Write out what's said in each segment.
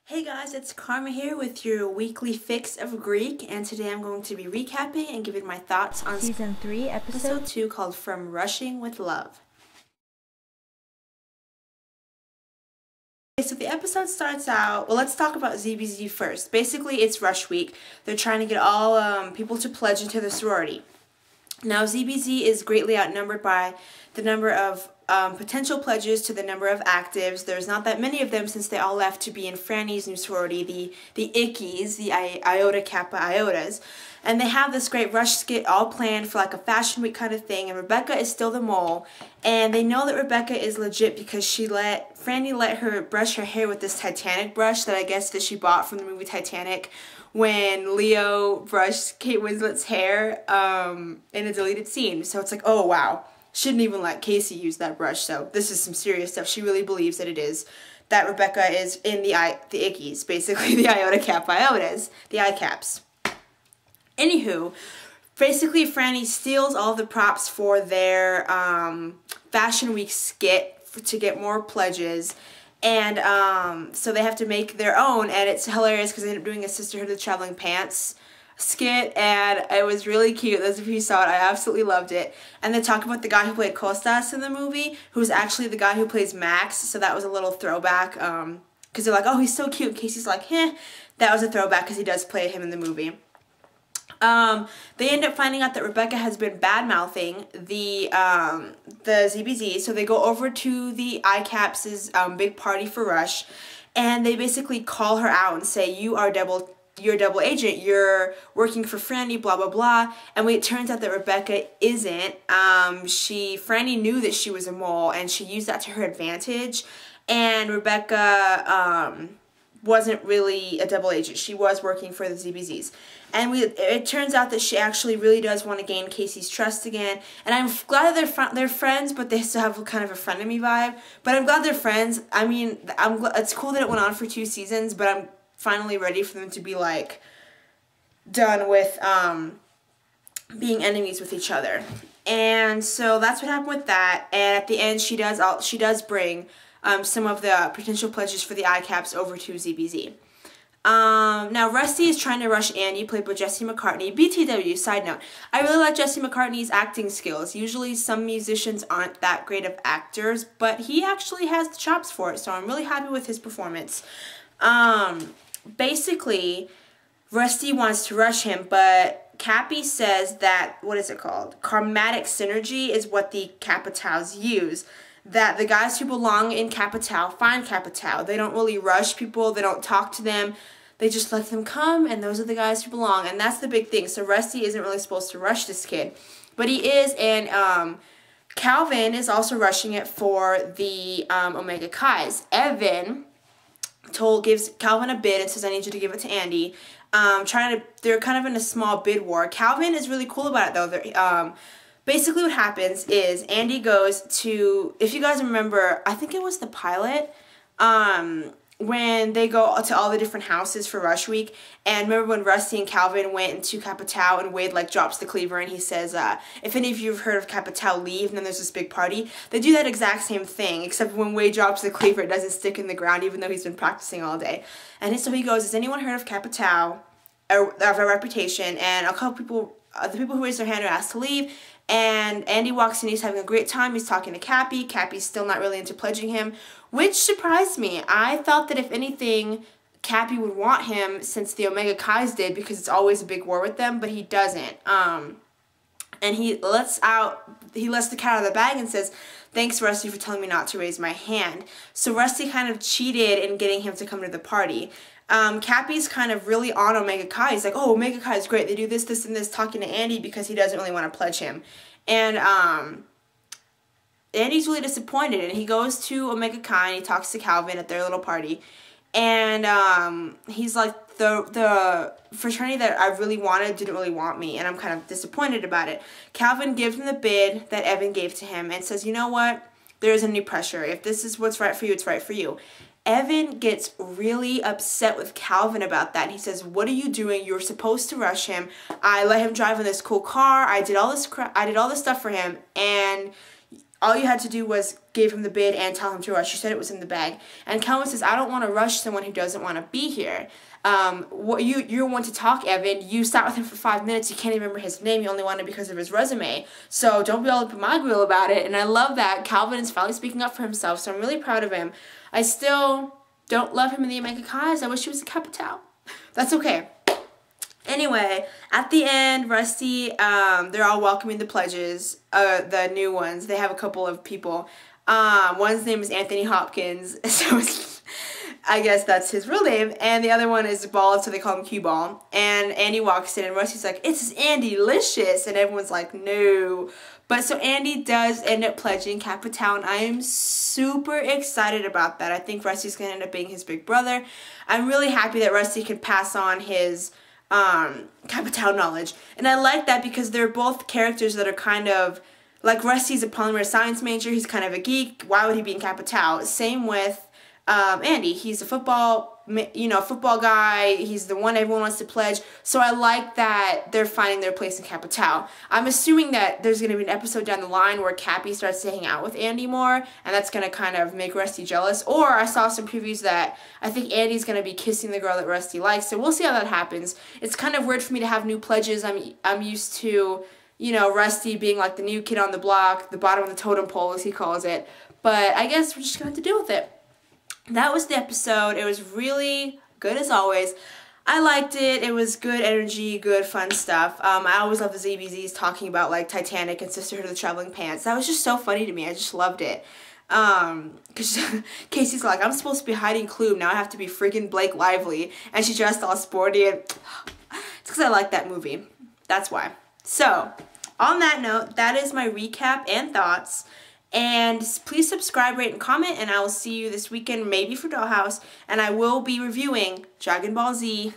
Hey guys, it's Karma here with your weekly fix of Greek, and today I'm going to be recapping and giving my thoughts on Season 3, episode 2 called From Rushing with Love. Okay, so the episode starts out, well, let's talk about ZBZ first. Basically, it's Rush Week. They're trying to get all people to pledge into the sorority. Now, ZBZ is greatly outnumbered by the number of potential pledges to the number of actives. There's not that many of them since they all left to be in Franny's new sorority, the Ickies, the Iota Kappa Iotas. And they have this great rush skit all planned for like a fashion week kind of thing, and Rebecca is still the mole. And they know that Rebecca is legit because Franny let her brush her hair with this Titanic brush that I guess that she bought from the movie Titanic, when Leo brushed Kate Winslet's hair in a deleted scene. So it's like, oh wow, shouldn't even let Casey use that brush. So this is some serious stuff. She really believes that it is, that Rebecca is in the Ickies, basically the Iota Kappa Iotas, the ICAPs. Anywho, basically Franny steals all the props for their Fashion Week skit to get more pledges. And so they have to make their own, and it's hilarious because they end up doing a Sisterhood of the Traveling Pants skit, and it was really cute. Those of you who saw it, I absolutely loved it. And they talk about the guy who played Kostas in the movie, who's actually the guy who plays Max, so that was a little throwback, because they're like, oh, he's so cute. Casey's like, that was a throwback because he does play him in the movie. They end up finding out that Rebecca has been bad-mouthing the ZBZ, so they go over to the ICAPS' big party for Rush, and they basically call her out and say, you're a double agent, you're working for Franny, blah, blah, blah. And it turns out that Rebecca isn't. Franny knew that she was a mole, and she used that to her advantage, and Rebecca, wasn't really a double agent. She was working for the ZBZs. And it turns out that she actually really does want to gain Casey's trust again. And I'm glad that they're friends, but they still have kind of a frenemy vibe. But I'm glad they're friends. I mean, it's cool that it went on for 2 seasons, but I'm finally ready for them to be, like, done with being enemies with each other. And so that's what happened with that. And at the end, she does bring some of the potential pledges for the ICAPs over to ZBZ. Now, Rusty is trying to rush Andy, played by Jesse McCartney. BTW, side note, I really like Jesse McCartney's acting skills. Usually some musicians aren't that great of actors, but he actually has the chops for it, so I'm really happy with his performance. Basically, Rusty wants to rush him, but Cappy says that, what is it called? Karmatic synergy is what the Kappa Taus use. That the guys who belong in Kappa Tau find Kappa Tau. They don't really rush people. They don't talk to them. They just let them come, and those are the guys who belong. And that's the big thing. So Rusty isn't really supposed to rush this kid. But he is, and Calvin is also rushing it for the Omega Kais. Evan gives Calvin a bid and says, I need you to give it to Andy. They're kind of in a small bid war. Calvin is really cool about it, though. Basically what happens is Andy goes to, if you guys remember, I think it was the pilot, when they go to all the different houses for Rush Week, and remember when Rusty and Calvin went into Kappa Tau and Wade like drops the cleaver and he says, if any of you have heard of Kappa Tau, leave, and then there's this big party. They do that exact same thing, except when Wade drops the cleaver, it doesn't stick in the ground even though he's been practicing all day. And so he goes, has anyone heard of Kappa Tau, of a reputation? And a couple people, the people who raised their hand are asked to leave. And Andy walks in, he's having a great time, he's talking to Cappy. Cappy's still not really into pledging him, which surprised me. I thought that if anything, Cappy would want him since the Omega Kais did, because it's always a big war with them, but he doesn't. And he lets the cat out of the bag and says, thanks, Rusty, for telling me not to raise my hand. So Rusty kind of cheated in getting him to come to the party. Cappy's kind of really on Omega Kai. He's like, oh, Omega Kai is great. They do this, this, and this, talking to Andy because he doesn't really want to pledge him. And Andy's really disappointed, and he goes to Omega Kai and he talks to Calvin at their little party. And he's like, the fraternity that I really wanted didn't really want me, and I'm kind of disappointed about it. Calvin gives him the bid that Evan gave to him and says, you know what? There isn't any pressure. If this is what's right for you, it's right for you. Evan gets really upset with Calvin about that. He says, what are you doing? You were supposed to rush him. I let him drive in this cool car. I did all this stuff for him, and all you had to do was give him the bid and tell him to rush. You said it was in the bag. And Kelvin says, I don't want to rush someone who doesn't want to be here. You're one to talk, Evan. You sat with him for 5 minutes. You can't even remember his name. You only want it because of his resume. So don't be all up in my grill about it. And I love that Calvin is finally speaking up for himself. So I'm really proud of him. I still don't love him in the Omega Kai's. I wish he was a Capitao. That's okay. Anyway, at the end, Rusty, they're all welcoming the pledges, the new ones. They have a couple of people. One's name is Anthony Hopkins, so I guess that's his real name. And the other one is Ball, so they call him Cue Ball. And Andy walks in, and Rusty's like, it's Andy-licious. And everyone's like, no. But so Andy does end up pledging Capitao, and I am super excited about that. I think Rusty's going to end up being his big brother. I'm really happy that Rusty can pass on his Capitao knowledge. And I like that because they're both characters that are kind of, like Rusty's a polymer science major, he's kind of a geek, why would he be in Capitao? Same with Andy, he's a football guy, he's the one everyone wants to pledge, so I like that they're finding their place in Capitao. I'm assuming that there's going to be an episode down the line where Cappy starts to hang out with Andy more, and that's going to kind of make Rusty jealous, or I saw some previews that I think Andy's going to be kissing the girl that Rusty likes, so we'll see how that happens. It's kind of weird for me to have new pledges. I'm used to, you know, Rusty being like the new kid on the block, the bottom of the totem pole as he calls it, but I guess we're just going to have to deal with it. That was the episode. It was really good as always. I liked it. It was good energy, good fun stuff. I always love the ZBZs talking about like Titanic and Sisterhood of the Traveling Pants. That was just so funny to me. I just loved it. Cause Casey's like, I'm supposed to be Heidi Klum. Now I have to be freaking Blake Lively. And she dressed all sporty. And it's because I like that movie. That's why. So, on that note, that is my recap and thoughts. And please subscribe, rate, and comment, and I will see you this weekend, maybe for Dollhouse, and I will be reviewing Dragon Ball Z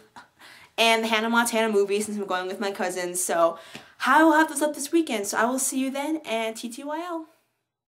and the Hannah Montana movie since I'm going with my cousins, so I will have those up this weekend, so I will see you then, and TTYL.